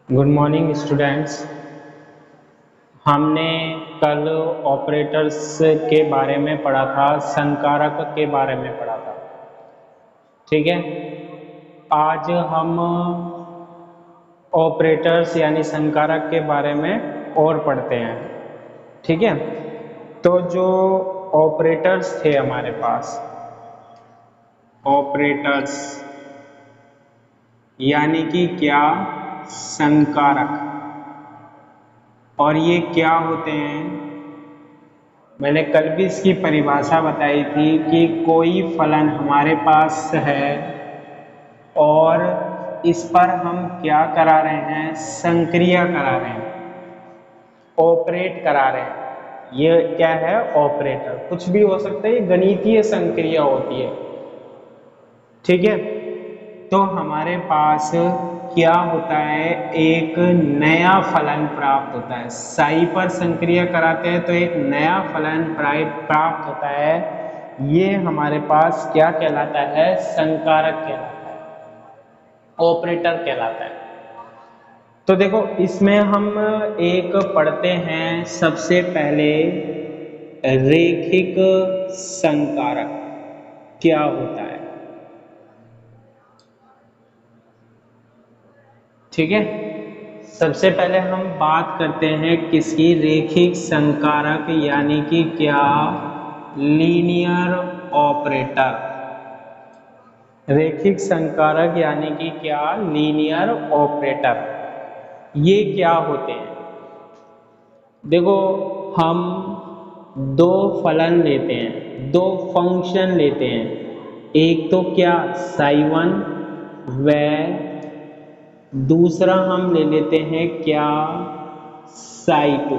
Good morning students. हमने कल operators के बारे में पढ़ा था, संकारक के बारे में पढ़ा था। ठीक है, आज हम ऑपरेटर्स यानी संकारक के बारे में और पढ़ते हैं। ठीक है, तो जो ऑपरेटर्स थे हमारे पास, ऑपरेटर्स यानी कि क्या, संकारक। और ये क्या होते हैं, मैंने कल भी इसकी परिभाषा बताई थी कि कोई फलन हमारे पास है और इस पर हम क्या करा रहे हैं, संक्रिया करा रहे हैं, ऑपरेट करा रहे हैं। ये क्या है, ऑपरेटर। कुछ भी हो सकता है, ये गणितीय संक्रिया होती है। ठीक है, तो हमारे पास क्या होता है, एक नया फलन प्राप्त होता है। साई पर संक्रिया कराते हैं तो एक नया फलन प्राप्त होता है। ये हमारे पास क्या कहलाता है, संकारक कहलाता है, ऑपरेटर कहलाता है। तो देखो, इसमें हम एक पढ़ते हैं सबसे पहले, रेखिक संकारक क्या होता है। ठीक है, सबसे पहले हम बात करते हैं किसकी, रेखिक संकारक यानी कि क्या, लीनियर ऑपरेटर। रेखिक संकारक यानी कि क्या, लीनियर ऑपरेटर। ये क्या होते हैं, देखो हम दो फलन लेते हैं, दो फंक्शन लेते हैं। एक तो क्या, साई1, व दूसरा हम ले लेते हैं क्या, साई2।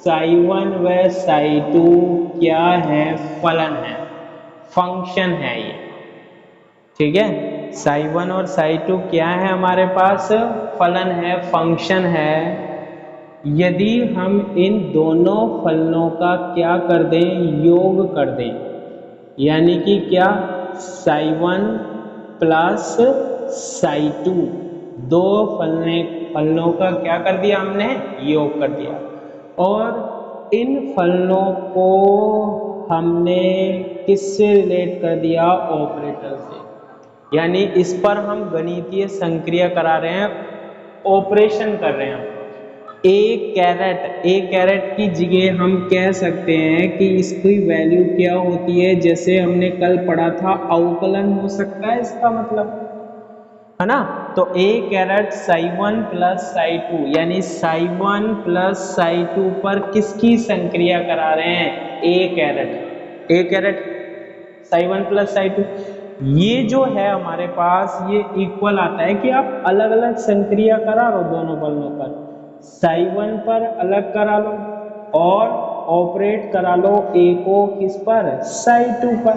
साई1 व साई2 क्या है, फलन है, फंक्शन है ये। ठीक है, साई1 और साई2 क्या है हमारे पास, फलन है, फंक्शन है। यदि हम इन दोनों फलनों का क्या कर दें, योग कर दें, यानी कि क्या, साई1 प्लस साई2, दो फलनों का क्या कर दिया हमने, योग कर दिया। और इन फलनों को हमने किससे रिलेट कर दिया, ऑपरेटर से। यानी इस पर हम गणितीय संक्रिया करा रहे हैं, ऑपरेशन कर रहे हैं। ए कैरेट की जगह हम कह सकते हैं कि इसकी वैल्यू क्या होती है, जैसे हमने कल पढ़ा था, अवकलन हो सकता है इसका मतलब, है ना। तो ए कैरेट साई1 प्लस साई2, यानी साई1 प्लस साई2 पर किसकी संक्रिया करा रहे हैं, ए कैरेट साई1 प्लस साई2। ये जो है हमारे पास, ये इक्वल आता है कि आप अलग अलग संक्रिया करा लो दोनों फलनों पर, साई1 पर अलग करा लो और ऑपरेट करा लो ए को किस पर, साई2 पर।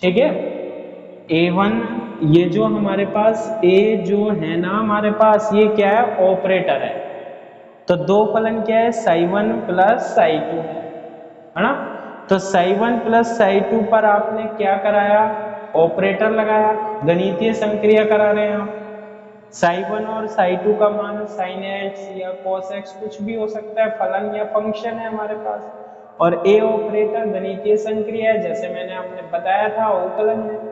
ठीक है, A1, ये जो हमारे पास ए जो है ना हमारे पास, ये क्या है, ऑपरेटर है। तो दो फलन क्या है, साई1 प्लस साई2 है ना। तो साई1 प्लस साई2 पर आपने क्या कराया, ऑपरेटर लगाया, गणितीय संक्रिया करा रहे हैं आप। साई1 और साई2 का मान साइन एक्स या कॉस एक्स कुछ भी हो सकता है, फलन या फंक्शन है हमारे पास। और ए ऑपरेटर गणितीय संक्रिया है, जैसे मैंने आपने बताया था, अवकलन है।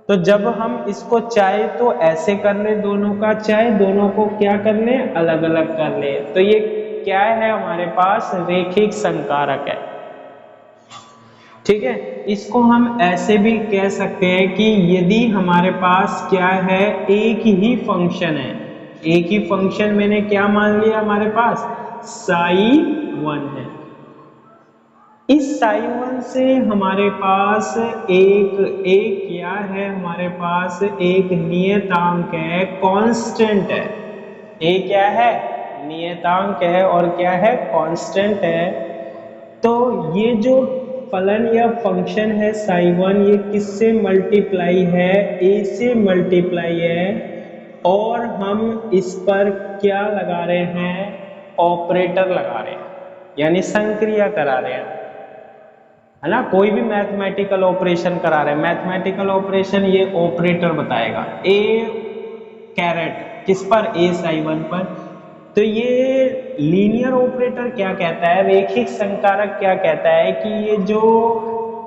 तो जब हम इसको चाहे तो ऐसे कर ले दोनों का, चाहे दोनों को क्या कर ले, अलग अलग कर ले, तो ये क्या है हमारे पास, रेखिक संकारक है। ठीक है, इसको हम ऐसे भी कह सकते हैं कि यदि हमारे पास क्या है, एक ही फंक्शन है, एक ही फंक्शन मैंने क्या मान लिया हमारे पास, साई1 है। इस साई1 से हमारे पास एक क्या है, हमारे पास एक नियतांक है, कांस्टेंट है। ए क्या है, नियतांक है, और क्या है, कांस्टेंट है। तो ये जो फलन या फंक्शन है साई1, ये किससे मल्टीप्लाई है, ए से मल्टीप्लाई है। और हम इस पर क्या लगा रहे हैं, ऑपरेटर लगा रहे हैं, यानी संक्रिया करा रहे हैं, है ना। कोई भी मैथमेटिकल ऑपरेशन करा रहे हैं, मैथमेटिकल ऑपरेशन ये ऑपरेटर बताएगा। ए कैरेट किस पर, a psi 1 पर। तो ये लीनियर ऑपरेटर क्या कहता है, रेखिक संकारक क्या कहता है कि ये जो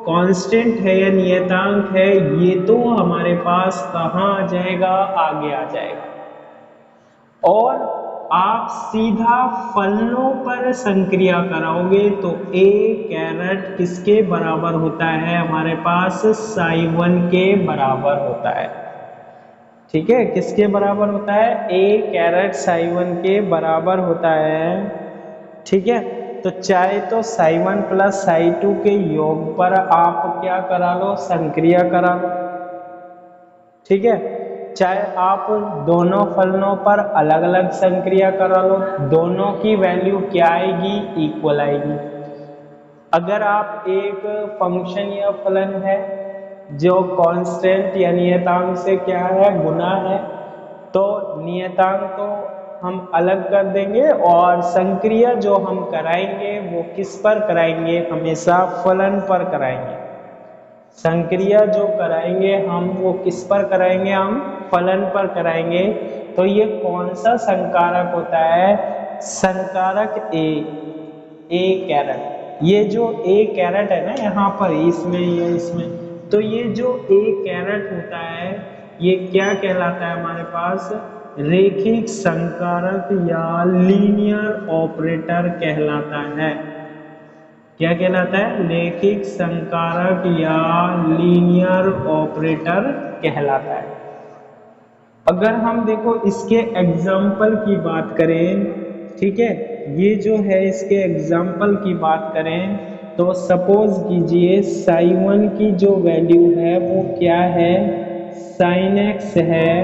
कांस्टेंट है या नियतांक है ये तो हमारे पास कहाँ आ जाएगा, आगे आ जाएगा, और आप सीधा फलनों पर संक्रिया कराओगे तो a कैरेट किसके बराबर होता है, हमारे पास psi 1 के बराबर होता है। ठीक है, किसके बराबर होता है, a कैरेट psi 1 के बराबर होता है। ठीक है, तो चाहे तो psi 1 प्लस psi 2 के योग पर आप क्या करा लो, संक्रिया करा लो। ठीक है, चाहे आप दोनों फलनों पर अलग अलग संक्रिया करा लो, दोनों की वैल्यू क्या आएगी, इक्वल आएगी। अगर आप एक फंक्शन या फलन है जो कांस्टेंट या नियतांक से क्या है, गुना है, तो नियतांक तो हम अलग कर देंगे और संक्रिया जो हम कराएंगे वो किस पर कराएंगे, हमेशा फलन पर कराएंगे। संक्रिया जो कराएंगे हम वो किस पर कराएंगे, हम फलन पर कराएंगे। तो ये कौन सा संकारक होता है, संकारक ए कैरेट। ये जो ए कैरेट है ना यहाँ पर, इसमें ये इसमें, तो ये जो ए कैरेट होता है ये क्या कहलाता है, हमारे पास रेखिक संकारक या लीनियर ऑपरेटर कहलाता है। क्या कहलाता है, रेखिक संकारक या लीनियर ऑपरेटर कहलाता है। अगर हम देखो इसके एग्जाम्पल की बात करें, ठीक है, ये जो है इसके एग्जाम्पल की बात करें तो सपोज कीजिए psi 1 की जो वैल्यू है वो क्या है, sin x है।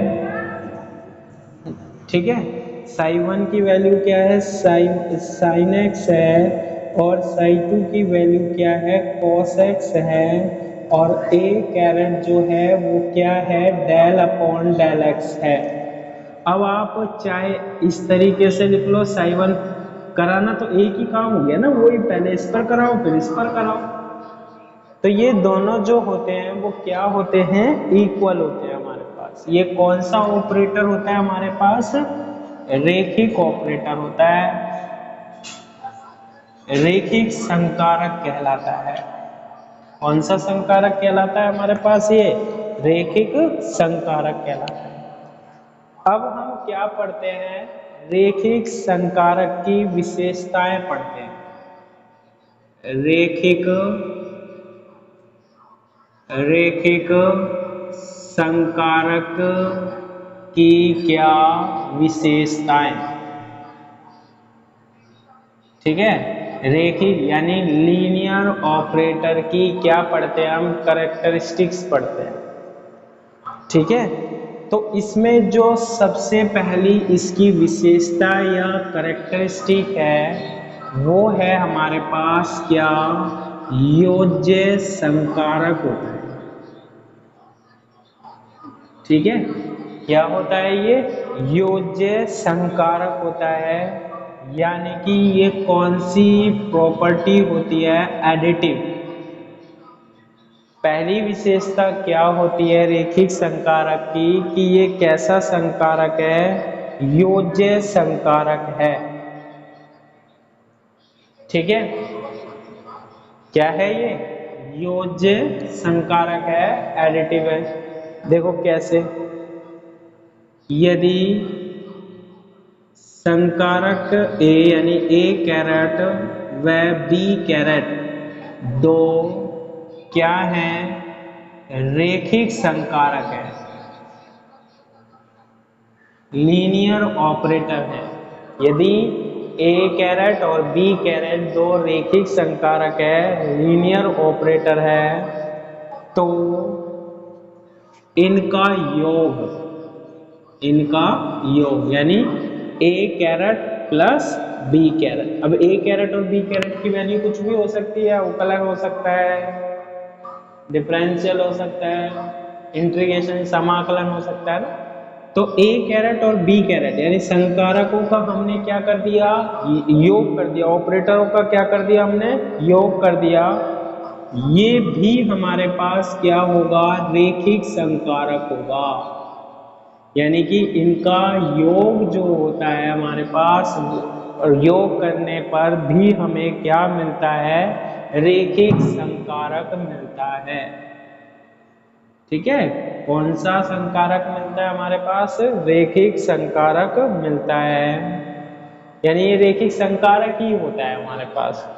ठीक है, psi 1 की वैल्यू क्या है, sin x है, और psi 2 की वैल्यू क्या है, cos x है, और a कैरेट जो है वो क्या है, डेल अपॉन डेल x है। अब आप चाहे इस तरीके से लिख लो, psi 1 कराना तो एक ही काम हो गया ना, वही पहले इस पर कराओ फिर इस पर कराओ। तो ये दोनों जो होते हैं वो क्या होते हैं, इक्वल होते हैं हमारे पास। ये कौन सा ऑपरेटर होता है हमारे पास, रेखिक ऑपरेटर होता है, रेखिक संकारक कहलाता है। कौन सा संकारक कहलाता है हमारे पास, ये रेखिक संकारक कहलाता है। अब हम क्या पढ़ते हैं, रेखिक संकारक की विशेषताएं पढ़ते हैं। रेखिक संकारक की क्या विशेषताएं। ठीक है, रेखिक यानी लीनियर ऑपरेटर की क्या पढ़ते हैं हम, कैरेक्टरिस्टिक्स पढ़ते हैं। ठीक है, तो इसमें जो सबसे पहली इसकी विशेषता या कैरेक्टरिस्टिक है वो है हमारे पास क्या, योज्य संकारक होता है। ठीक है, क्या होता है ये, योज्य संकारक होता है, यानी कि ये कौन सी प्रॉपर्टी होती है, एडिटिव। पहली विशेषता क्या होती है रेखिक संकारक की, कि ये कैसा संकारक है, योज्य संकारक है। ठीक है, क्या है ये, योज्य संकारक है, एडिटिव है। देखो कैसे, यदि संकारक ए यानी ए कैरेट व बी कैरेट दो क्या है, रेखिक संकारक है, लीनियर ऑपरेटर है। यदि ए कैरेट और बी कैरेट दो रेखिक संकारक है, लीनियर ऑपरेटर है, तो इनका योग यानी ए कैरेट प्लस बी कैरेट। अब ए कैरेट और बी कैरेट की वैल्यू कुछ भी हो सकती है, अवकलन हो सकता है, डिफरेंशियल हो सकता है, इंटीग्रेशन समाकलन हो सकता है ना। तो ए कैरेट और बी कैरेट यानी संकारकों का हमने क्या कर दिया, योग कर दिया, ऑपरेटरों का क्या कर दिया हमने, योग कर दिया। ये भी हमारे पास क्या होगा, रेखिक संकारक होगा। यानी कि इनका योग जो होता है हमारे पास, और योग करने पर भी हमें क्या मिलता है, रेखिक संकारक मिलता है। ठीक है, कौन सा संकारक मिलता है हमारे पास, रेखिक संकारक मिलता है, यानी ये रेखिक संकारक ही होता है हमारे पास।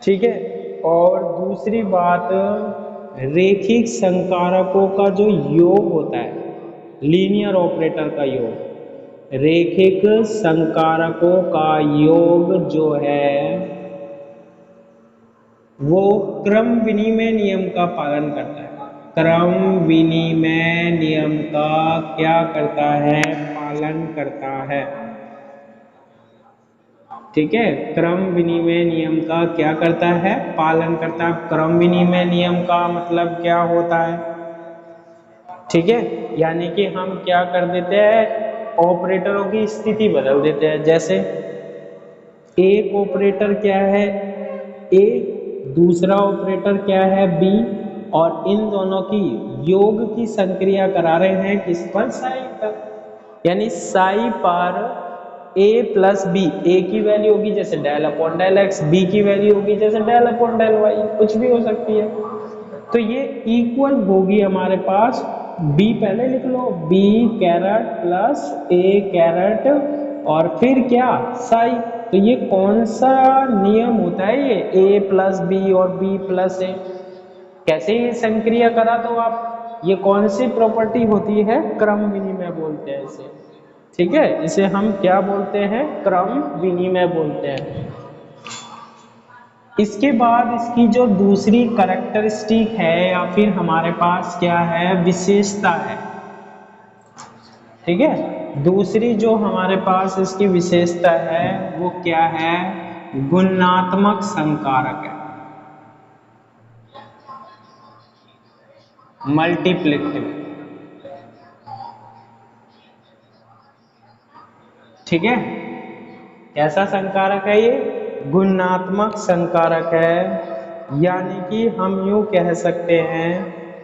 ठीक है, और दूसरी बात, रेखिक संकारकों का जो योग होता है, लीनियर ऑपरेटर का योग, रेखिक संकारकों का योग जो है वो क्रम विनिमय नियम का पालन करता है। क्रम विनिमय नियम का क्या करता है, पालन करता है। ठीक है, क्रम विनिमय नियम का क्या करता है, पालन करता है। क्रम विनिमय नियम का मतलब क्या होता है, ठीक है, यानी कि हम क्या कर देते हैं, ऑपरेटरों की स्थिति बदल देते हैं। जैसे एक ऑपरेटर क्या है, ए, दूसरा ऑपरेटर क्या है, बी, और इन दोनों की योग की संक्रिया करा रहे हैं किस पर, साई पर। यानी साई पर ए प्लस बी, ए की वैल्यू होगी जैसे del upon del x, B की वैल्यू होगी जैसे डेल अपॉन डेल वाई, कुछ भी हो सकती है। तो ये इक्वल होगी हमारे पास, बी पहले लिख लो, बी कैरेट प्लस ए कैरेट और फिर क्या, साई। तो ये कौन सा नियम होता है, ये ए प्लस बी और बी प्लस ए, कैसे ये संक्रिया करा दो आप, ये कौन सी प्रॉपर्टी होती है, क्रम विनिमय बोलते हैं इसे। ठीक है, इसे हम क्या बोलते हैं, क्रम विनिमय बोलते हैं। इसके बाद इसकी जो दूसरी कैरेक्टरिस्टिक है या फिर हमारे पास क्या है, विशेषता है। ठीक है, दूसरी जो हमारे पास इसकी विशेषता है वो क्या है, गुणात्मक संकारक है, मल्टीप्लिकेटिव। ठीक है, कैसा संकारक है ये, गुणात्मक संकारक है। यानी कि हम यूं कह सकते हैं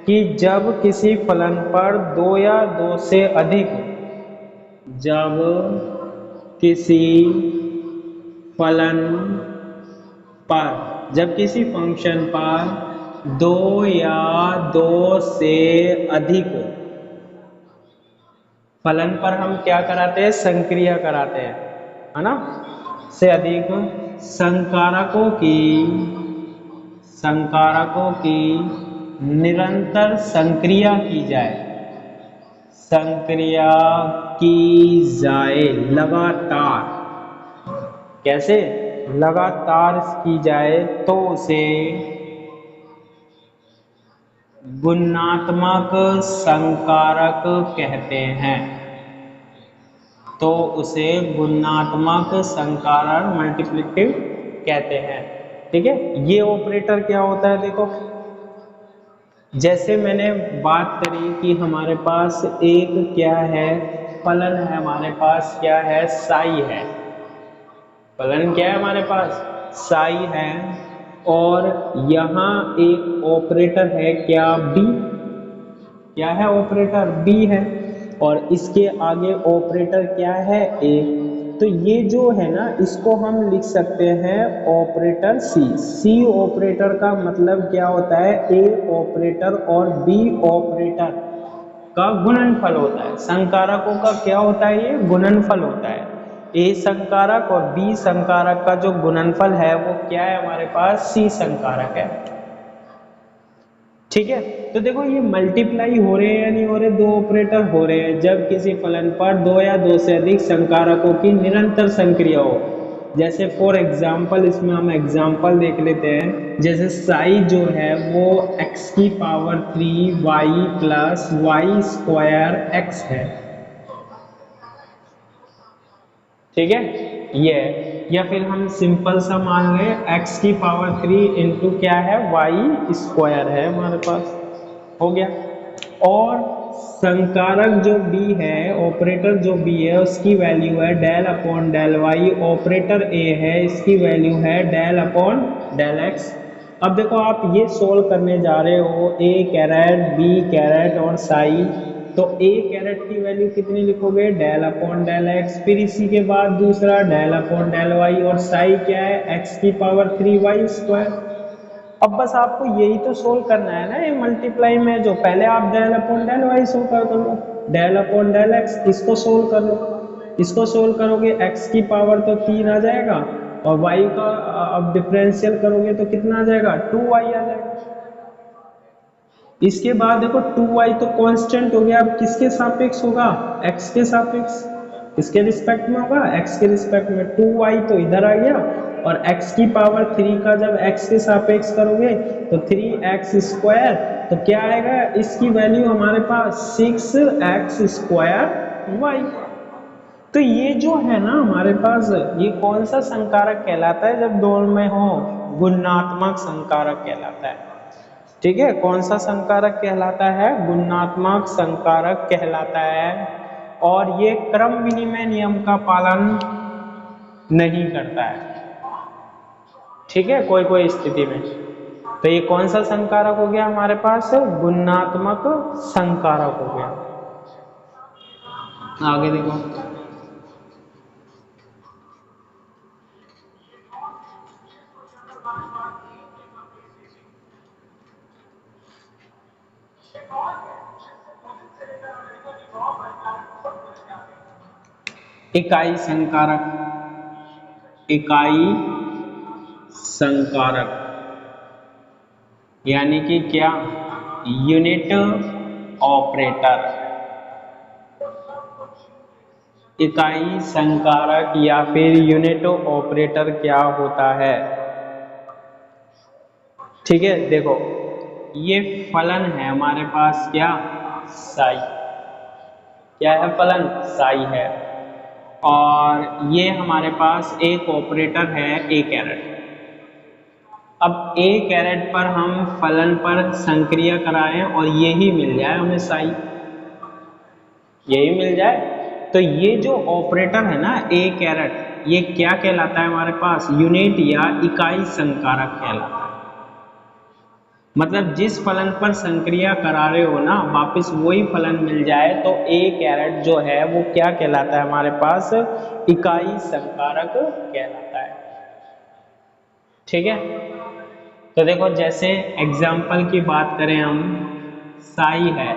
कि जब किसी फलन पर दो या दो से अधिक, जब किसी फलन पर, जब किसी फंक्शन पर दो या दो से अधिक फलन पर हम क्या कराते हैं, संक्रिया कराते हैं, है ना, से अधिक संकारकों की निरंतर संक्रिया की जाए, संक्रिया की जाए लगातार, कैसे, लगातार की जाए, तो उसे गुणात्मक संकारक कहते हैं। तो उसे गुणात्मक संकारक, मल्टीप्लिकेटिव कहते हैं। ठीक है, ये ऑपरेटर क्या होता है, देखो जैसे मैंने बात करी कि हमारे पास एक क्या है, फलन है, हमारे पास क्या है, साई है, फलन क्या है हमारे पास, साई है, और यहाँ एक ऑपरेटर है क्या, बी, क्या है ऑपरेटर, बी है, और इसके आगे ऑपरेटर क्या है, ए। तो ये जो है ना, इसको हम लिख सकते हैं ऑपरेटर सी। सी ऑपरेटर का मतलब क्या होता है, ए ऑपरेटर और बी ऑपरेटर का गुणनफल होता है। संकारकों का क्या होता है, ये गुणनफल होता है। ए संकारक और बी संकारक का जो गुणनफल है वो क्या है हमारे पास, सी संकारक है। ठीक है, तो देखो ये मल्टीप्लाई हो रहे हैं या नहीं हो रहे, दो ऑपरेटर हो रहे हैं जब किसी फलन पर दो या दो से अधिक संकारकों की निरंतर संक्रिया हो। जैसे फॉर एग्जाम्पल, इसमें हम एग्जाम्पल देख लेते हैं, जैसे साई जो है वो x की power 3 y plus y square x है। ठीक है, ये, या फिर हम सिंपल सा मान लें x की पावर 3 इंटू क्या है, y स्क्वायर है हमारे पास, हो गया। और संकारक जो b है, ऑपरेटर जो b है, उसकी वैल्यू है del upon del y, operator a है, इसकी वैल्यू है डेल अपॉन डेल x। अब देखो आप ये सोल्व करने जा रहे हो, a कैरेट, b कैरेट और साई, तो ए कैरेट की वैल्यू कितनी लिखोगे, डेल अपॉन डेल एक्स, फिर इसी के बाद दूसरा डेल अपॉन डेल वाई, और साई क्या है, एक्स की पावर 3y स्क्वायर। अब बस आपको यही तो सोल्व करना है ना, ये मल्टीप्लाई में जो पहले आप del upon del y solve कर दो, डेल अपॉन डेल एक्स इसको सोल्व कर लो। इसको सोल्व करोगे x की पावर तो 3 आ जाएगा, और y का अब डिफरेंशियल करोगे तो कितना आ जाएगा, 2y आ जाएगा। इसके बाद देखो 2y तो कांस्टेंट हो गया, अब किसके सापेक्ष होगा, x के सापेक्ष, किसके रिस्पेक्ट में होगा, x के रिस्पेक्ट में। 2y तो इधर आ गया, और x की पावर 3 का जब x के सापेक्ष करोगे तो 3x स्क्वायर, तो क्या आएगा, इसकी वैल्यू हमारे पास 6x स्क्वायर y। तो ये जो है ना हमारे पास, ये कौन सा संकारक कहलाता है, जब दोनों में हो, गुणात्मक संकारक कहलाता है। ठीक है, कौन सा संकारक कहलाता है, गुणात्मक संकारक कहलाता है, और ये क्रम विनिमय नियम का पालन नहीं करता है। ठीक है, कोई कोई स्थिति में। तो ये कौन सा संकारक हो गया हमारे पास, गुणात्मक संकारक हो गया। आगे देखो, इकाई संकारक, इकाई संकारक यानी कि क्या, यूनिट ऑपरेटर। इकाई संकारक या फिर यूनिट ऑपरेटर क्या होता है। ठीक है, देखो ये फलन है हमारे पास, क्या, साई, क्या है फलन, साई है, और ये हमारे पास एक ऑपरेटर है ए कैरेट। अब ए कैरेट पर हम फलन पर संक्रिया कराएं और यही मिल जाए हमें साई, यही मिल जाए, तो ये जो ऑपरेटर है ना ए कैरेट, ये क्या कहलाता है हमारे पास, यूनिट या इकाई संकारक कहलाता है। मतलब जिस फलन पर संक्रिया करा रहे हो ना, वापस वही फलन मिल जाए, तो ए कैरेट जो है वो क्या कहलाता है हमारे पास, इकाई संकारक कहलाता है। ठीक है, तो देखो जैसे एग्जाम्पल की बात करें हम, साई है,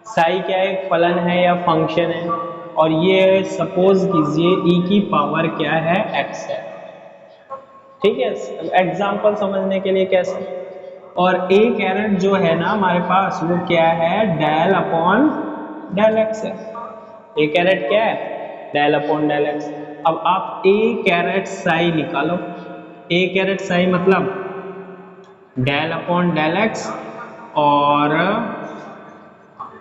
साई क्या है, एक फलन है या फंक्शन है, और ये सपोज कीजिए ई की पावर क्या है, एक्स है। ठीक है, एग्जाम्पल समझने के लिए कैसे, और ए कैरेट जो है ना हमारे पास वो क्या है, डेल अपॉन डेल एक्स है। ए कैरेट क्या है, डेल अपॉन डेल एक्स। अब आप ए कैरेट साई निकालो, ए कैरेट साई मतलब डेल अपॉन डेल एक्स, और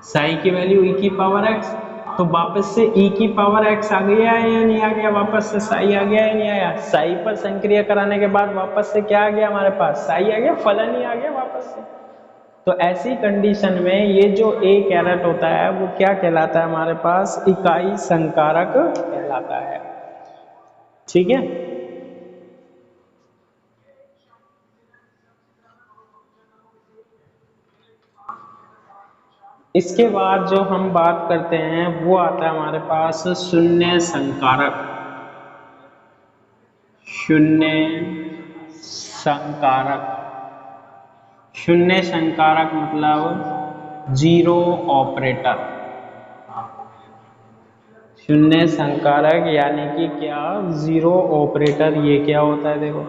साई की वैल्यू ई की पावर एक्स, तो वापस से ई की पावर एक्स आ गया है या नहीं आ गया, वापस से साई आ गया या नहीं आया, साई पर संक्रिया कराने के बाद वापस से क्या आ गया हमारे पास, साई आ गया, फलन ही आ गया वापस से। तो ऐसी कंडीशन में ये जो ए कैरेट होता है वो क्या कहलाता है हमारे पास, इकाई संकारक कहलाता है। ठीक है, इसके बाद जो हम बात करते हैं वो आता है हमारे पास शून्य संकारक। शून्य संकारक, शून्य संकारक मतलब जीरो ऑपरेटर। शून्य संकारक यानी कि क्या, जीरो ऑपरेटर, ये क्या होता है देखो।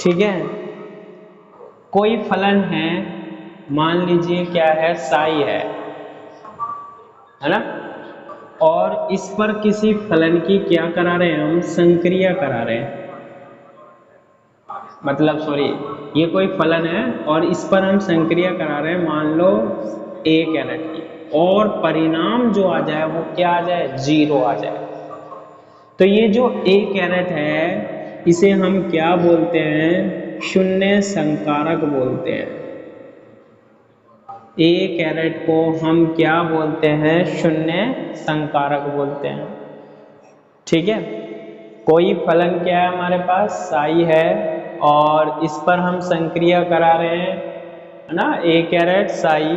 ठीक है, कोई फलन है, मान लीजिए क्या है, साई है ना, और इस पर किसी फलन की क्या करा रहे हैं हम, संक्रिया करा रहे हैं, मतलब सॉरी, ये कोई फलन है और इस पर हम संक्रिया करा रहे हैं, मान लो ए कैरेट की, और परिणाम जो आ जाए वो क्या आ जाए, जीरो आ जाए। तो ये जो ए कैरेट है इसे हम क्या बोलते हैं, शून्य संकारक बोलते हैं। ए कैरेट को हम क्या बोलते हैं, शून्य संकारक बोलते हैं। ठीक है, कोई फलन क्या है हमारे पास, साई है, और इस पर हम संक्रिया करा रहे हैं, है ना, ए कैरेट साई,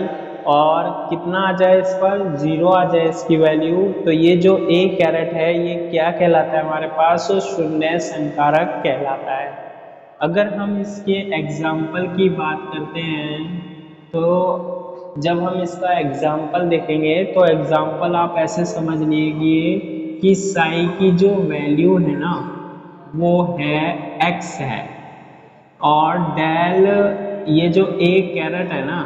और कितना आ जाए इस पर, 0 आ जाए इसकी वैल्यू, तो ये जो a कैरेट है ये क्या कहलाता है हमारे पास, शून्य संकारक कहलाता है। अगर हम इसके एग्जाम्पल की बात करते हैं तो जब हम इसका एग्जाम्पल देखेंगे तो एग्जाम्पल आप ऐसे समझ लीजिए कि साई की जो वैल्यू है ना वो है x है, और डेल ये जो a कैरेट है ना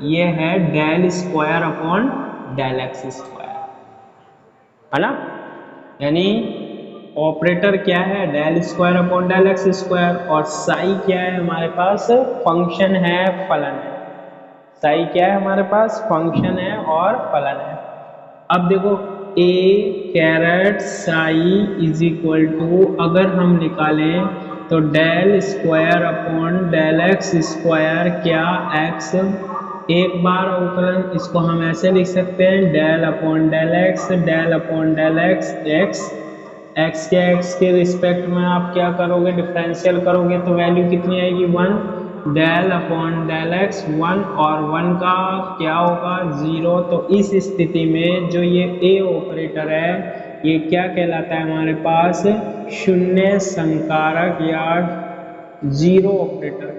ये है del square upon del x square, है ना। यानी ऑपरेटर क्या है, del square upon del x square, और साई क्या है हमारे पास, फंक्शन है, फलन है। साई क्या है हमारे पास, फंक्शन है और फलन है। अब देखो a caret psi is equal to, अगर हम निकालें तो del square upon del x square, क्या x, एक बार अवकलन इसको हम ऐसे लिख सकते हैं del upon del x, del upon del x, x के रिस्पेक्ट में आप क्या करोगे, डिफरेंशियल करोगे तो वैल्यू कितनी आएगी, 1, डेल अपॉन डेल एक्स 1, और 1 का क्या होगा, 0। तो इस स्थिति में जो ये ए ऑपरेटर है ये क्या कहलाता है हमारे पास, शून्य संकारक या 0 ऑपरेटर।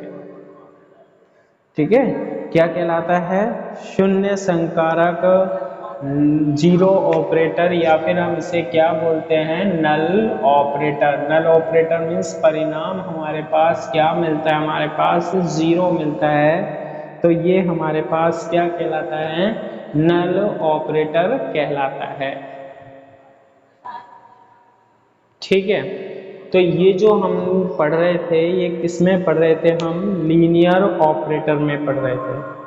ठीक है, क्या कहलाता है, शून्य संकारक, 0 ऑपरेटर, या फिर हम इसे क्या बोलते हैं, नल ऑपरेटर। नल ऑपरेटर मीन्स परिणाम हमारे पास क्या मिलता है, हमारे पास 0 मिलता है, तो ये हमारे पास क्या कहलाता है, नल ऑपरेटर कहलाता है। ठीक है, तो ये जो हम पढ़ रहे थे ये किस में पढ़ रहे थे, हम लीनियर ऑपरेटर में पढ़ रहे थे।